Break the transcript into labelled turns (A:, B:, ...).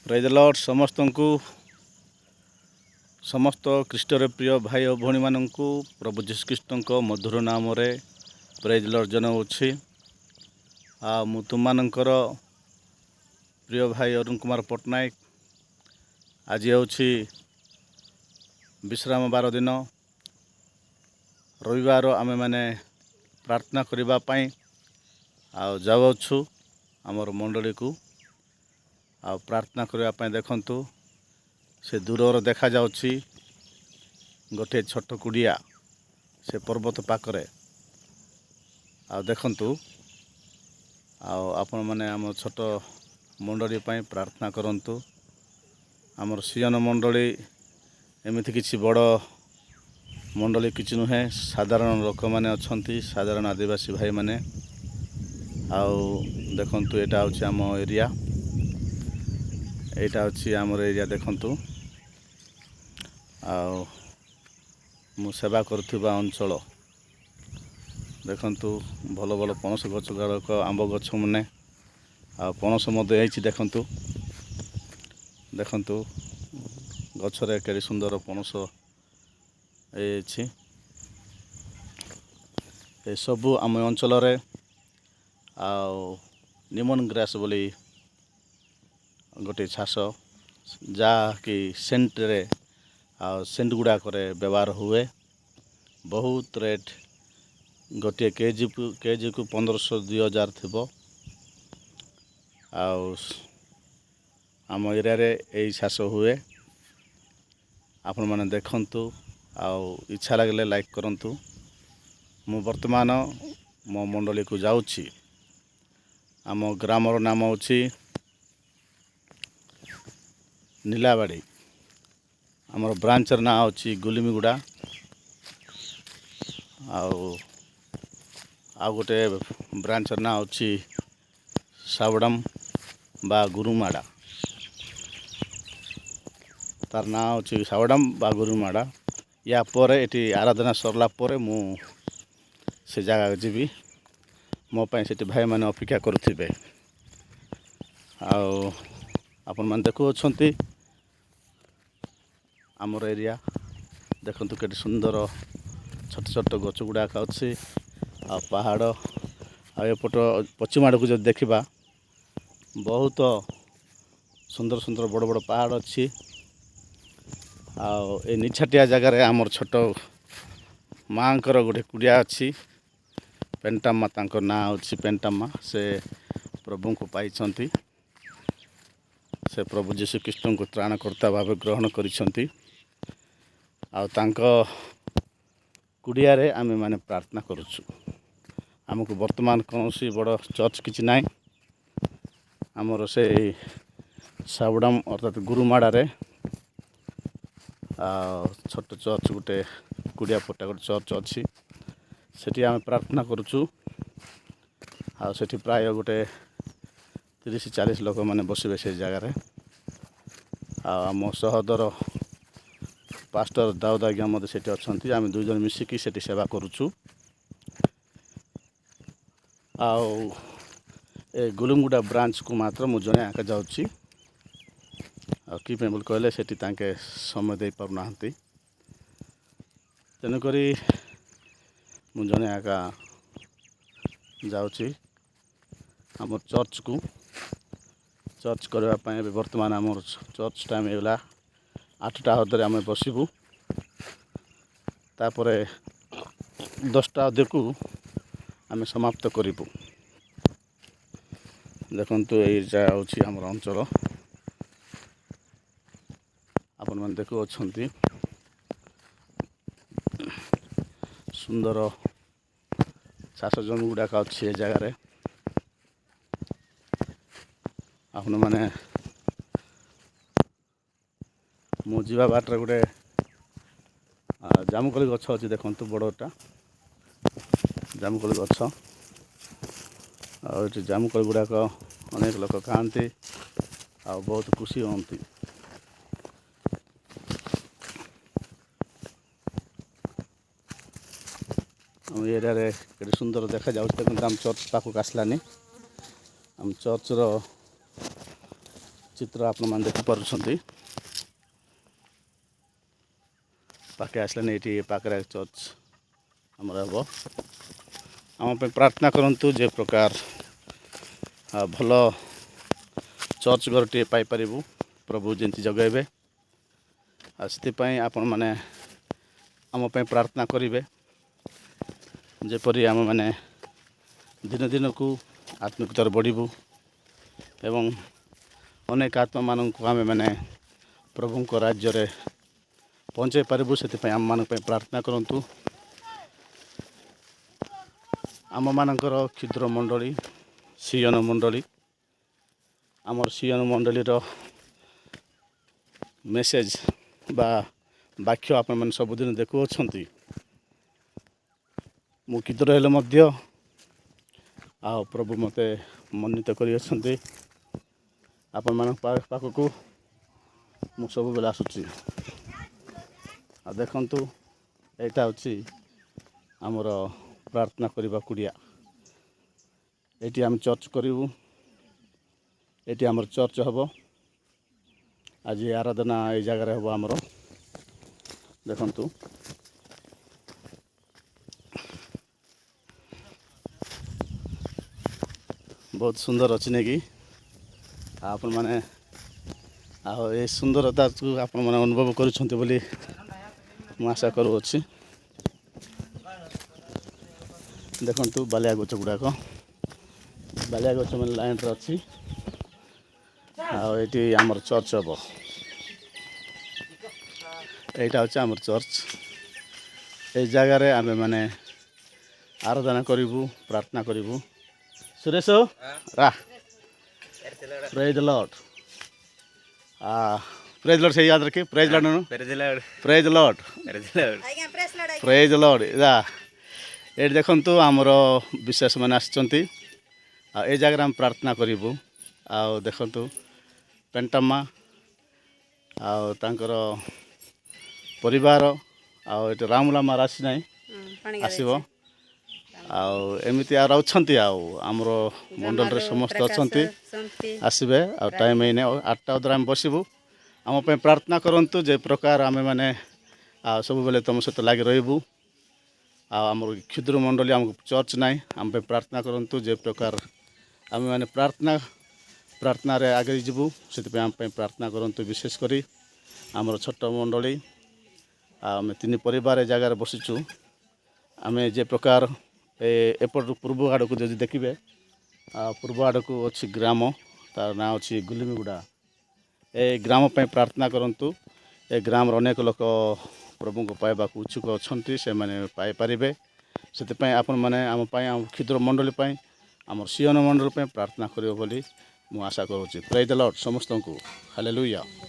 A: ପ୍ରେଜ୍ ଦ ଲର୍ଡ ସମସ୍ତଙ୍କୁ ସମସ୍ତ ଖ୍ରୀଷ୍ଟରେ ପ୍ରିୟ ଭାଇ ଓ ଭଉଣୀମାନଙ୍କୁ ପ୍ରଭୁ ଯୀଶୁଖ୍ରୀଷ୍ଟଙ୍କ ମଧୁର ନାମରେ ପ୍ରେଜ୍ ଲର୍ଡ ଜଣାଉଛି। ଆଉ ମୁଁ ତୁମମାନଙ୍କର ପ୍ରିୟ ଭାଇ ଅରୁଣ କୁମାର ପଟ୍ଟନାୟକ। ଆଜି ହେଉଛି ବିଶ୍ରାମ ବାର ଦିନ, ରବିବାର। ଆମେମାନେ ପ୍ରାର୍ଥନା କରିବା ପାଇଁ ଯାଉଅଛୁ ଆମର ମଣ୍ଡଳୀକୁ। ଆଉ ପ୍ରାର୍ଥନା କରିବା ପାଇଁ ଦେଖନ୍ତୁ, ସେ ଦୂରର ଦେଖାଯାଉଛି ଗୋଟିଏ ଛୋଟ କୁଡ଼ିଆ ସେ ପର୍ବତ ପାଖରେ। ଆଉ ଦେଖନ୍ତୁ, ଆଉ ଆପଣମାନେ ଆମ ଛୋଟ ମଣ୍ଡଳୀ ପାଇଁ ପ୍ରାର୍ଥନା କରନ୍ତୁ। ଆମର ସିୟନ ମଣ୍ଡଳୀ ଏମିତି କିଛି ବଡ଼ ମଣ୍ଡଳୀ କିଛି ନୁହେଁ। ସାଧାରଣ ଲୋକମାନେ ଅଛନ୍ତି, ସାଧାରଣ ଆଦିବାସୀ ଭାଇମାନେ। ଆଉ ଦେଖନ୍ତୁ, ଏଇଟା ହେଉଛି ଆମ ଏରିଆ, ଏଇଟା ଅଛି ଆମର ଏରିଆ। ଦେଖନ୍ତୁ, ଆଉ ମୁଁ ସେବା କରୁଥିବା ଅଞ୍ଚଳ ଦେଖନ୍ତୁ, ଭଲ ଭଲ ପଣସ ଗଛ ଗୁଡ଼ାକ, ଆମ୍ବ ଗଛ ମାନେ, ଆଉ ପଣସ ମଧ୍ୟ ହେଇଛି। ଦେଖନ୍ତୁ ଗଛରେ କେତେ ସୁନ୍ଦର ପଣସ ହେଇଛି। ଏସବୁ ଆମ ଅଞ୍ଚଳରେ ଆଉ ନିମନ ଗ୍ରାସ୍ ବୋଲି ଗୋଟିଏ ଚାଷ, ଯାହାକି ସେଣ୍ଟରେ ଆଉ ସେଣ୍ଟ ଗୁଡ଼ାକରେ ବ୍ୟବହାର ହୁଏ। ବହୁତ ରେଟ୍, ଗୋଟିଏ କେଜିକୁ 1500-2000 ଥିବ। ଆଉ ଆମ ଏରିଆରେ ଏଇ ଚାଷ ହୁଏ। ଆପଣମାନେ ଦେଖନ୍ତୁ, ଆଉ ଇଚ୍ଛା ଲାଗିଲେ ଲାଇକ୍ କରନ୍ତୁ। ମୁଁ ବର୍ତ୍ତମାନ ମୋ ମଣ୍ଡଳୀକୁ ଯାଉଛି। ଆମ ଗ୍ରାମର ନାମ ହେଉଛି ନିଲାବାଡ଼ି। ଆମର ବ୍ରାଞ୍ଚର ନାଁ ହେଉଛି ଗୁଲିମିଗୁଡ଼ା। ଆଉ ଗୋଟେ ବ୍ରାଞ୍ଚର ନାଁ ହେଉଛି ସାବଡ଼ାମ ବା ଗୁରୁମାଡ଼ା। ତାର ନାଁ ହେଉଛି ସାବଡ଼ାମ ବା ଗୁରୁମାଡ଼ା। ୟା ପରେ ଏଠି ଆରାଧନା ସରିଲା ପରେ ମୁଁ ସେ ଜାଗାକୁ ଯିବି। ମୋ ପାଇଁ ସେଠି ଭାଇମାନେ ଅପେକ୍ଷା କରୁଥିବେ। ଆଉ ଆପଣମାନେ ଦେଖୁଅଛନ୍ତି ଆମର ଏରିଆ। ଦେଖନ୍ତୁ କେତେ ସୁନ୍ଦର ଛୋଟ ଛୋଟ ଗଛ ଗୁଡ଼ାକ ଅଛି, ଆଉ ପାହାଡ଼। ଆଉ ଏପଟ ପଶ୍ଚିମ ଆଡ଼କୁ ଯଦି ଦେଖିବା, ବହୁତ ସୁନ୍ଦର ସୁନ୍ଦର ବଡ଼ ବଡ଼ ପାହାଡ଼ ଅଛି। ଆଉ ଏ ନିଛାଟିଆ ଜାଗାରେ ଆମର ଛୋଟ ମାଆଙ୍କର ଗୋଟେ କୁଡ଼ିଆ ଅଛି, ପେଣ୍ଟାମା। ତାଙ୍କ ନାଁ ହେଉଛି ପେଣ୍ଟାମା। ସେ ପ୍ରଭୁଙ୍କୁ ପାଇଛନ୍ତି। ସେ ପ୍ରଭୁ ଯୀଶୁଖ୍ରୀଷ୍ଟଙ୍କୁ ତ୍ରାଣକର୍ତ୍ତା ଭାବେ ଗ୍ରହଣ କରିଛନ୍ତି। ଆଉ ତାଙ୍କ କୁଡ଼ିଆରେ ଆମେମାନେ ପ୍ରାର୍ଥନା କରୁଛୁ। ଆମକୁ ବର୍ତ୍ତମାନ କୌଣସି ବଡ଼ ଚର୍ଚ୍ଚ କିଛି ନାହିଁ। ଆମର ସେଇ ସାବଡ଼ାମ ଅର୍ଥାତ୍ ଗୁରୁମାଡ଼ାରେ ଆଉ ଛୋଟ ଚର୍ଚ୍ଚ ଗୋଟେ, କୁଡ଼ିଆ ପଟା ଗୋଟେ ଚର୍ଚ୍ଚ ଅଛି। ସେଠି ଆମେ ପ୍ରାର୍ଥନା କରୁଛୁ। ଆଉ ସେଠି ପ୍ରାୟ ଗୋଟେ 30-40 ଲୋକମାନେ ବସିବେ ସେ ଜାଗାରେ। ଆଉ ଆମ ସହୋଦର ପାଷ୍ଟର ଦାଉଦ ଆଜ୍ଞା ମଧ୍ୟ ସେଠି ଅଛନ୍ତି। ଆମେ ଦୁଇ ଜଣ ମିଶିକି ସେଠି ସେବା କରୁଛୁ। ଆଉ ଏ ଗୁଲୁମଗୁଡ଼ା ବ୍ରାଞ୍ଚକୁ ମାତ୍ର ମୁଁ ଜଣେ ଏକା ଯାଉଛି। ଆଉ କି ପାଇଁ ବୋଲି କହିଲେ, ସେଠି ତାଙ୍କେ ସମୟ ଦେଇପାରୁନାହାନ୍ତି। ତେଣୁକରି ମୁଁ ଜଣେ ଏକା ଯାଉଛି ଆମର ଚର୍ଚ୍ଚକୁ। ଚର୍ଚ୍ଚ କରିବା ପାଇଁ ଏବେ ବର୍ତ୍ତମାନ ଆମର ଚର୍ଚ୍ଚ ଟାଇମ୍ ହେଇଗଲା। 8ଟା ଅଧରେ ଆମେ ବସିବୁ। ତାପରେ 10ଟା ଅଧେକୁ ଆମେ ସମାପ୍ତ କରିବୁ। ଦେଖନ୍ତୁ, ଏଇଟା ହେଉଛି ଆମର ଅଞ୍ଚଳ। ଆପଣମାନେ ଦେଖୁଅଛନ୍ତି ସୁନ୍ଦର ଚାଷ ଜମି ଗୁଡ଼ାକ ଅଛି ଏ ଜାଗାରେ। ଆପଣମାନେ, ମୁଁ ଯିବା ବାଟରେ ଗୋଟେ ଜାମୁକୋଳି ଗଛ ଅଛି। ଦେଖନ୍ତୁ, ବଡ଼ଟା ଜାମୁକୋଳି ଗଛ। ଆଉ ଏଠି ଜାମୁକୋଳି ଗୁଡ଼ାକ ଅନେକ ଲୋକ ଖାଆନ୍ତି, ଆଉ ବହୁତ ଖୁସି ହୁଅନ୍ତି। ଆମ ଏରିଆରେ କେତେ ସୁନ୍ଦର ଦେଖାଯାଉଛି। ଦେଖନ୍ତୁ, ଆମ ଚର୍ଚ୍ଚ ପାଖକୁ ଆସିଲାନି। ଆମ ଚର୍ଚ୍ଚର ଚିତ୍ର ଆପଣମାନେ ଦେଖିପାରୁଛନ୍ତି। ପାଖେ ଆସିଲାନି, ଏଇଠି ପାଖରେ ଚର୍ଚ୍ଚ ଆମର ହେବ। ଆମ ପାଇଁ ପ୍ରାର୍ଥନା କରନ୍ତୁ ଯେ ପ୍ରକାର ଭଲ ଚର୍ଚ୍ଚ ଘରଟିଏ ପାଇପାରିବୁ, ପ୍ରଭୁ ଯେମିତି ଜଗାଇବେ। ଆଉ ସେଥିପାଇଁ ଆପଣମାନେ ଆମ ପାଇଁ ପ୍ରାର୍ଥନା କରିବେ, ଯେପରି ଆମେମାନେ ଦିନ ଦିନକୁ ଆତ୍ମିକତାରେ ବଢ଼ିବୁ ଏବଂ ଅନେକ ଆତ୍ମାମାନଙ୍କୁ ଆମେମାନେ ପ୍ରଭୁଙ୍କ ରାଜ୍ୟରେ ପହଞ୍ଚାଇ ପାରିବୁ। ସେଥିପାଇଁ ଆମମାନଙ୍କ ପାଇଁ ପ୍ରାର୍ଥନା କରନ୍ତୁ। ଆମମାନଙ୍କର କ୍ଷୁଦ୍ର ମଣ୍ଡଳୀ ସିୟନ ମଣ୍ଡଳୀ, ଆମର ସିୟନ ମଣ୍ଡଳୀର ମେସେଜ୍ ବା ବାକ୍ୟ ଆପଣମାନେ ସବୁଦିନ ଦେଖୁଅଛନ୍ତି। ମୁଁ କ୍ଷୁଦ୍ର ହେଲେ ମଧ୍ୟ ଆଉ ପ୍ରଭୁ ମୋତେ ମନୋନୀତ କରିଅଛନ୍ତି। ଆପଣମାନଙ୍କ ପାଖକୁ ମୁଁ ସବୁବେଳେ ଆସୁଛି। ଆଉ ଦେଖନ୍ତୁ, ଏଇଟା ହେଉଛି ଆମର ପ୍ରାର୍ଥନା କରିବା କୁଡ଼ିଆ। ଏଇଠି ଆମେ ଚର୍ଚ୍ଚ କରିବୁ, ଏଇଠି ଆମର ଚର୍ଚ୍ଚ ହେବ। ଆଜି ଆରାଧନା ଏଇ ଜାଗାରେ ହେବ ଆମର। ଦେଖନ୍ତୁ, ବହୁତ ସୁନ୍ଦର ଅଛି ନାଇକି? ଆପଣମାନେ ଆଉ ଏ ସୁନ୍ଦରତାକୁ ଆପଣମାନେ ଅନୁଭବ କରୁଛନ୍ତି ବୋଲି ମୁଁ ଆଶା କରୁଅଛି। ଦେଖନ୍ତୁ ବାଲିଆ ଗଛ ଗୁଡ଼ାକ, ବାଲିଆ ଗଛ ମାନେ ଲାଇନ୍ରେ ଅଛି। ଆଉ ଏଇଠି ଆମର ଚର୍ଚ୍ଚ ହେବ। ଏଇଟା ହେଉଛି ଆମର ଚର୍ଚ୍ଚ। ଏଇ ଜାଗାରେ ଆମେମାନେ ଆରାଧନା କରିବୁ, ପ୍ରାର୍ଥନା କରିବୁ। ସୁରେଶ ରା ପ୍ରେଜ୍ ଦ ଲର୍ଡ। ପ୍ରେଜ୍ ଲର୍ଡ ସେଇ ୟାଦ ରଖି, ପ୍ରେଜ୍ ଲର୍ଡ ପ୍ରେଜ୍ ଲର୍ଡ ପ୍ରେଜ୍ ଲର୍ଡ। ଏଇଠି ଦେଖନ୍ତୁ ଆମର ବିଶ୍ୱାସମାନେ ଆସିଛନ୍ତି। ଆଉ ଏ ଜାଗାରେ ଆମେ ପ୍ରାର୍ଥନା କରିବୁ। ଆଉ ଦେଖନ୍ତୁ ପେଣ୍ଟାମା ଆଉ ତାଙ୍କର ପରିବାର, ଆଉ ଏଠି ରାମଲାମା ଆସିନାହିଁ, ଆସିବ। ଆଉ ଏମିତି ଆଉ ଅଛନ୍ତି, ଆଉ ଆମର ମଣ୍ଡଳୀରେ ସମସ୍ତେ ଅଛନ୍ତି, ଆସିବେ। ଆଉ ଟାଇମ୍ ହେଇନି, 8ଟା ଅଧରେ ଆମେ ବସିବୁ। ଆମ ପାଇଁ ପ୍ରାର୍ଥନା କରନ୍ତୁ ଯେ ପ୍ରକାର ଆମେମାନେ ଆଉ ସବୁବେଳେ ତୁମ ସହିତ ଲାଗି ରହିବୁ। ଆଉ ଆମର କ୍ଷୁଦ୍ର ମଣ୍ଡଳୀ, ଆମକୁ ଚର୍ଚ୍ଚ ନାହିଁ, ଆମ ପାଇଁ ପ୍ରାର୍ଥନା କରନ୍ତୁ ଯେ ପ୍ରକାର ଆମେମାନେ ପ୍ରାର୍ଥନାରେ ଆଗେଇ ଯିବୁ। ସେଥିପାଇଁ ଆମ ପାଇଁ ପ୍ରାର୍ଥନା କରନ୍ତୁ। ବିଶେଷ କରି ଆମର ଛୋଟ ମଣ୍ଡଳୀ, ଆଉ ଆମେ 3 ପରିବାର ଏ ଜାଗାରେ ବସିଛୁ। ଆମେ ଯେ ପ୍ରକାର ଏପଟରୁ ପୂର୍ବ ଆଡ଼କୁ ଯଦି ଦେଖିବେ, ପୂର୍ବ ଆଡ଼କୁ ଅଛି ଗ୍ରାମ, ତାର ନାଁ ଅଛି ଗୁଲିମିଗୁଡ଼ା। ଏ ଗ୍ରାମ ପାଇଁ ପ୍ରାର୍ଥନା କରନ୍ତୁ। ଏ ଗ୍ରାମର ଅନେକ ଲୋକ ପ୍ରଭୁଙ୍କୁ ପାଇବାକୁ ଇଚ୍ଛୁକ ଅଛନ୍ତି, ସେମାନେ ପାଇପାରିବେ। ସେଥିପାଇଁ ଆପଣମାନେ ଆମ ପାଇଁ, ଆମ କ୍ଷୁଦ୍ର ମଣ୍ଡଳୀ ପାଇଁ, ଆମର ସିୟନ ମଣ୍ଡଳୀ ପାଇଁ ପ୍ରାର୍ଥନା କରିବ ବୋଲି ମୁଁ ଆଶା କରୁଛି। ପ୍ରେଜ୍ ଦ ଲର୍ଡ ସମସ୍ତଙ୍କୁ। ହାଲେଲୁୟା।